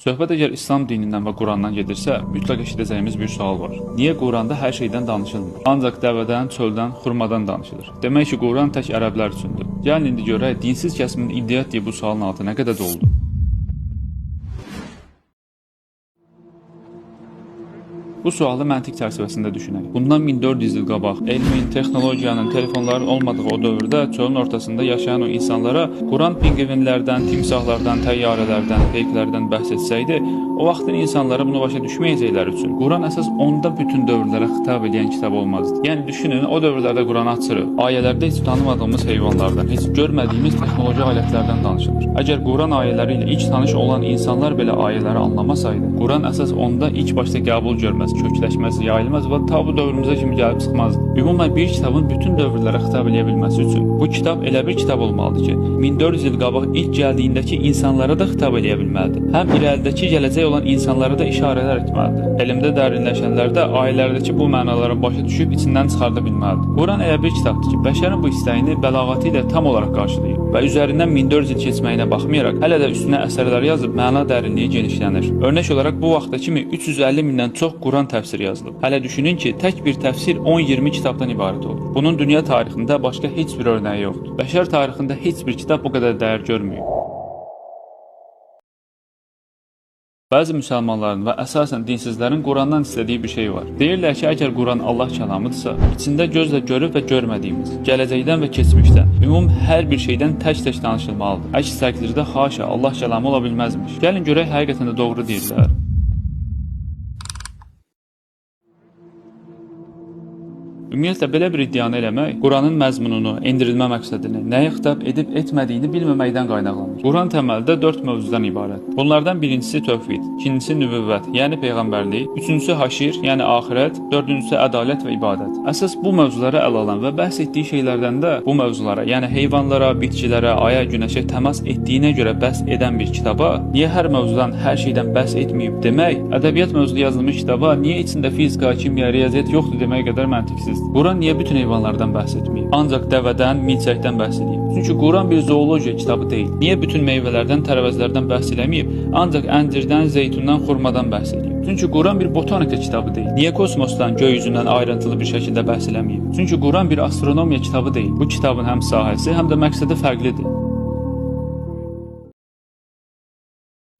Söhbət əgər İslam dinindən və Qurandan gedirsə, mütləq eşidəcəyimiz bir sual var. Niyə Quranda hər şeydən danışılmır? Ancaq dəvədən, çöldən, xurmadan danışılır. Demək ki, Quran tək ərəblər üçündür. Gəlin indi görək, dinsiz kəsimin iddia etdiyi bu sualın altı nə qədər doldu. Bu sualı məntiq çərçivəsində düşünək. Bundan 1400 il qabaq elmin, texnologiyanın, telefonların olmadığı o dövrdə çölün ortasında yaşayan o insanlara Quran pingvinlərdən, timsahlardan, təyyarələrdən, peyklərdən bəhs etsəydi, o vaxtın insanları bunu başa düşməyəcəkləri üçün Quran əsas onda bütün dövrlərə xitab edən kitab olmazdı. Yəni düşünün, o dövrlərdə Quranı açırıq. Ayələrdə heç tanımadığımız heyvanlardan, heç görmədiyimiz texnoloji alətlərdən danışılır. Əgər Quran ayələri ilə ilk tanış olan insanlar belə ayələri anlamasaydı, Quran əsas onda ilk başda qəbul görməz, kökləşməz, yayılmaz və ta bu dövrümüzə kimi gəlib çıxmazdı. Ümumən bir kitabın bütün dövrlərə xitab edə bilməsi üçün bu kitab elə bir kitab olmalıdır ki, 1400 il qabaq ilk gəldiyindəki insanlara da xitab edə bilməlidir. Həm irəlidəki gələcək olan insanlara da işarələr etməlidir. Elmdə dərinləşənlər də ayələrdəki bu mənaları başa düşüb içindən çıxarda bilməlidir. Quran elə bir kitabdır ki, bəşərin bu istəyini bəlağatı ilə tam olaraq qarşılayır və üzərindən 1400 il keçməyinə baxmayaraq hələ də üstünə əsərlər yazıb məna dərinliyi genişlənir. Örnək olaraq bu vaxta kimi 350 mindən çox Quran təfsiri yazılıb. Hələ düşünün ki, tək bir təfsir 10-20 kitabdan ibarət olur. Bunun dünya tarixində başqa heç bir örnəyi yoxdur. Bəşər tarixində heç bir kitab bu qədər dəyər görməyib. Bəzi müsəlmanların və əsasən dinsizlərin Qurandan istədiyi bir şey var. Deyirlər ki, əgər Quran Allah kəlamıdırsa, içində gözlə görüb və görmədiyimiz, gələcəkdən və keçmişdən, ümum hər bir şeydən tək-tək danışılmalıdır. Əks təqdirdə haşa, Allah kəlamı ola bilməzmiş. Gəlin görək, həqiqətən də doğru deyirlər. Ümumiyyətlə, belə bir iddianı eləmək, Quranın məzmununu, endirilmə məqsədini, nəyə xitab edib etmədiyini bilməməkdən qaynaqlanır. Quran təməldə 4 mövzudan ibarət. Bunlardan birincisi tövhid, ikincisi nübüvvət, yəni peyğəmbərlik, üçüncüsü haşir, yəni axirət, dördüncüsü ədalət və ibadət. Əsas bu mövzulara əl alan və bəhs etdiyi şeylərdən də bu mövzulara, yəni heyvanlara, bitkilərə, aya, günəşə təmas etdiyinə görə bəhs edən bir kitaba, niyə hər mövzudan, hər şeydən bəhs etməyib demək, ədəbiyyat mövzulu yazılmış kitaba niyə içində fizika, kimya, riyaziyyat yoxdur demək qədər məntiqsizdir. Quran niyə bütün heyvanlardan bəhs etməyib? Ancaq dəvədən, milçəkdən bəhs edib. Çünki Quran bir zoologiya kitabı deyil. Niyə bütün meyvələrdən, tərəvəzlərdən bəhs eləməyib? Ancaq əncirdən, zeytundan, xurmadan bəhs edib. Çünki Quran bir botanika kitabı deyil. Niyə kosmosdan, göy üzündən ayrıntılı bir şəkildə bəhs eləməyib? Çünki Quran bir astronomiya kitabı deyil. Bu kitabın həm sahəsi, həm də məqsədi fərqlidir.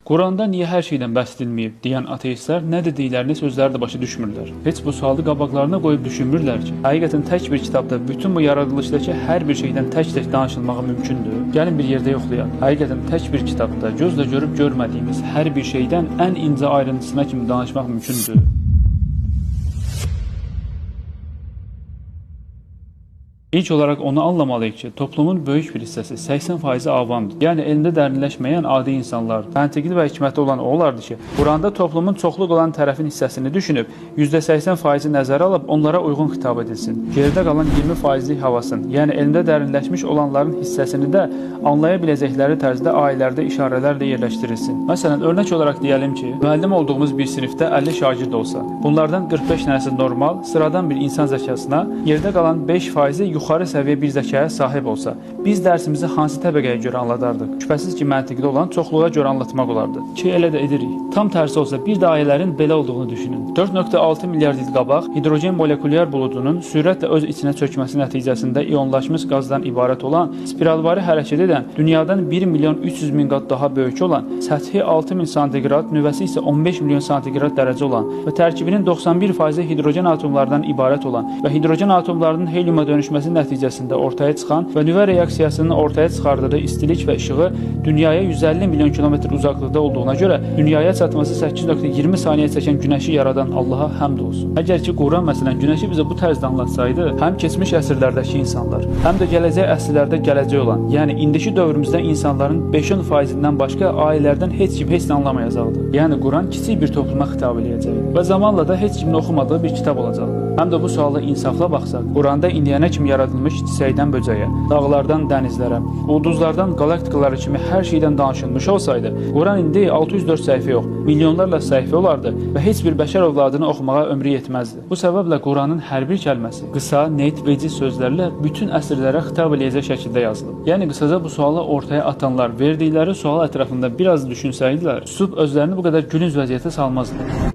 Quranda niyə hər şeydən bəhs edilməyib deyən ateistlər nə dediklərini sözləri də başa düşmürlər. Heç bu sualı qabaqlarına qoyub düşünmürlər ki, həqiqətən tək bir kitabda bütün bu yaradılışdakı hər bir şeydən tək-tək danışılmağı mümkündür. Gəlin bir yerdə yoxlayaq. Həqiqətən tək bir kitabda gözlə görüb görmədiyimiz hər bir şeydən ən incə ayrıntısına kimi danışmaq mümkündür. İlk olaraq onu anlamalıyıq ki, toplumun böyük bir hissəsi 80% avamdır. Yəni elmdə dərinləşməyən adi insanlar. Məntiqli və hikmətli olan o olardı ki, Quranda toplumun çoxluq olan tərəfin hissəsini düşünüb, %80%-i nəzərə alıb onlara uyğun xitab edilsin. Geridə qalan 20%-lik havasın, yəni elmdə dərinləşmiş olanların hissəsini də anlaya biləcəkləri tərzdə ayələrdə işarələrlə yerləşdirilsin. Məsələn, örnək olaraq deyəlim ki, müəllim olduğumuz bir sinifdə 50 şagird olsa, bunlardan 45 dənəsi normal, sıradan bir insan zəkasına, yerdə qalan 5%-i yuxarı səviyyə bir zəkaya sahib olsa, biz dərsimizi hansı təbəqəyə görə anladardıq? Şübhəsiz ki, məntiqli olan çoxluğa görə anlatmaq olardı. Ki, elə də edirik. Tam tərsi olsa, bir də ayələrin belə olduğunu düşünün. 4.6 milyard il qabaq hidrogen molekulyar buludunun sürətlə öz içinə çökməsi nəticəsində iyonlaşmış qazdan ibarət olan, spiralvari hərəkət edən, dünyadan 1 milyon 300 min qat daha böyük olan, səthi 6000 santiqrad, nüvəsi isə 15 milyon santiqrad dərəcə olan və tərkibinin 91% hidrogen atomlardan ibarət olan və hidrogen atomlarının helyuma dönüşməsi nəticəsində ortaya çıxan və nüvə reaksiyasının ortaya çıxardığı istilik və işığı dünyaya 150 milyon kilometr uzaqlıqda olduğuna görə dünyaya çatması 8.20 saniyə çəkən günəşi yaradan Allaha həmd olsun. Əgər ki, Quran məsələn günəşi bizə bu tərzdə anlatsaydı, həm keçmiş əsrlərdəki insanlar, həm də gələcək əsrlərdə gələcək olan, yəni indiki dövrümüzdə insanların 5-10%-dən başqa ayələrdən heç kim heç nə anlamayacaqdı. Yəni Quran kiçik bir topluma xitab edəcəkdi və zamanla da heç kimin oxumadığı bir kitab olacaqdı. Həm də bu suala insafla baxsaq, Quranda indiyənə kimi yaradılan yaradılmış çiçəkdən böcəyə, dağlardan dənizlərə, ulduzlardan qalaktikalara kimi hər şeydən danışılmış olsaydı, Quran indi 604 səhifə yox, milyonlarla səhifə olardı və heç bir bəşər övladını oxumağa ömrü yetməzdi. Bu səbəblə Quranın hər bir kəlməsi qısa, net, veciz sözlərlə bütün əsrlərə xitab eləyəcək şəkildə yazılıb. Yəni qısaca bu sualı ortaya atanlar verdikləri sual ətrafında biraz düşünsəydilər, susub özlərini bu qədər gülünc vəziyyətə salmazdılar.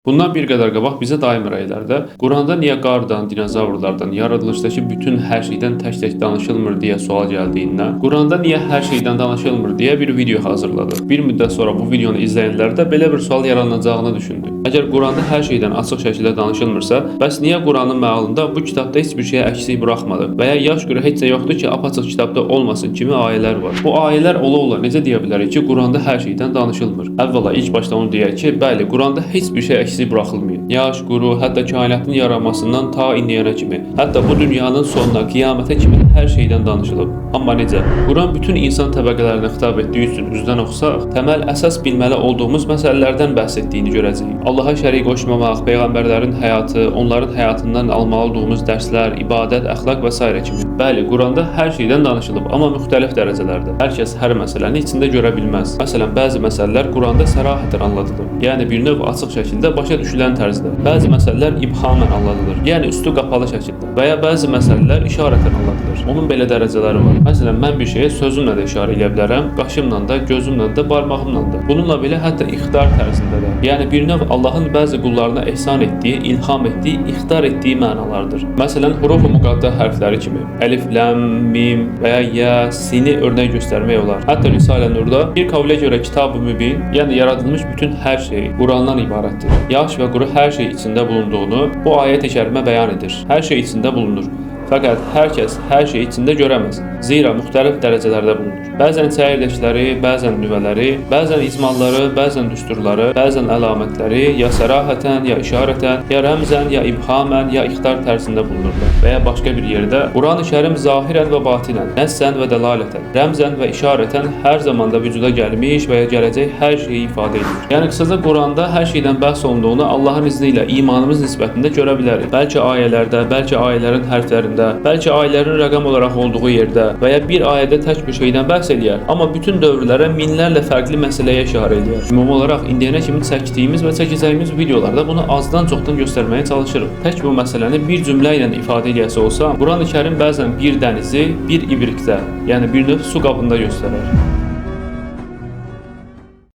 Bundan bir qədər qabaq bizə daim rəylərdə Quranda niyə qardan, dinozavrlardan, yaradılışdakı bütün hər şeydən tək-tək danışılmır deyə sual gəldiyindən, Quranda niyə hər şeydən danışılmır deyə bir video hazırladı. Bir müddət sonra bu videonu izləyənlər də belə bir sual yaranacağını düşündü. Əgər Quranda hər şeydən açıq şəkildə danışılmırsa, bəs niyə Quranın məalında bu kitabda heç bir şeyə əksik buraxmadı və ya yaş görə heç nə yoxdur ki, apaçıq kitabda olmasın kimi ayələr var. Bu ayələr ola-ola necə deyə bilərik ki, Quranda hər şeydən danışılmır? Əvvəla ilk başda onu deyək ki, bəli, Quranda heç bir şey əksik buraxılmıyor. Yaş, quru, hətta kainatın yaranmasından ta indiyənə kimi, hətta bu dünyanın sonuna, qiyamətə kimi hər şeydən danışılıb. Amma necə? Quran bütün insan təbəqələrinə xitab etdiyi üçün üzdən oxusaq, təməl əsas bilməli olduğumuz məsələlərdən bəhs etdiyini görəcəyik. Allaha şərik qoşmamaq, peyğəmbərlərin həyatı, onların həyatından almalı olduğumuz dərslər, ibadət, əxlaq və s. kimi. Bəli, Quranda hər şeydən danışılıb, amma müxtəlif dərəcələrdə. Hər kəs hər məsələni içində görə bilməz. Məsələn, bəzi məsələlər Quranda sərahətən anladılır. Yəni bir növ açıq şəkildə başa düşülən tərzdə. Bəzi məsələlər ibhamən anladılır. Yəni üstü qapalı şəkildə. Və ya bəzi məsələlər işarətən anladılır. Onun belə dərəcələri var. Məsələn, mən bir şeyə sözümlə də işarə edə bilərəm, qaşımla da, gözümlə də, barmağımla da. Bununla belə hətta ixtar tərzində də. Yəni bir növ Allahın bəzi qullarına ehsan etdiyi, ilham etdiyi, ixtar etdiyi mənalardır. Məsələn, huruf-u müqatta hərfləri kimi əlif, ləm, mim və ya yə, sini örnək göstərmək olar. Hətta Risalə Nurda bir qavlə görə Kitab-ı Mübin, yəni yaradılmış bütün hər şey Qurandan ibarətdir. Yaş və quru hər şey içində bulunduğunu bu ayət-i kərimə bəyan edir. Hər şey içində bulunur. Fəqət hər kəs hər şey içində görəməz. Zira müxtəlif dərəcələrdə bulunur. Bəzən çəyirdəkləri, bəzən nüvələri, bəzən icmalları, bəzən düsturları, bəzən əlamətləri ya sərahətən, ya işarətən, ya rəmzən, ya ibhamən, ya ixtar tərzində bulunurlar. Və ya başqa bir yerdə Quran-ı Kərim zahirən və batinən, nəssən və dəlalətən, rəmzən və işarətən hər zamanda vücuda gəlmiş və ya gələcək hər şeyi ifadə edir. Yəni qısaca Quranda hər şeydən bəhs olunduğunu Allahın izni ilə imanımız nisbətində görə bilərik. Bəlkə ayələrdə, bəlkə ayələrin hərflərində, bəlkə ayələrin rəqəm olaraq olduğu yerdə və ya bir ayədə tək bir şeydən bəhs eləyər, amma bütün dövrlərə minlərlə fərqli məsələyə işarə eləyər. Ümumi olaraq indiyənə kimi çəkdiyimiz və çəkəcəyimiz videolarda bunu azdan çoxdan göstərməyə çalışırıq. Tək bu məsələni bir cümlə ilə ifadə eləyəsi olsam, Quran-ı Kərim bəzən bir dənizi bir ibrikdə, yəni bir növ su qabında göstərər.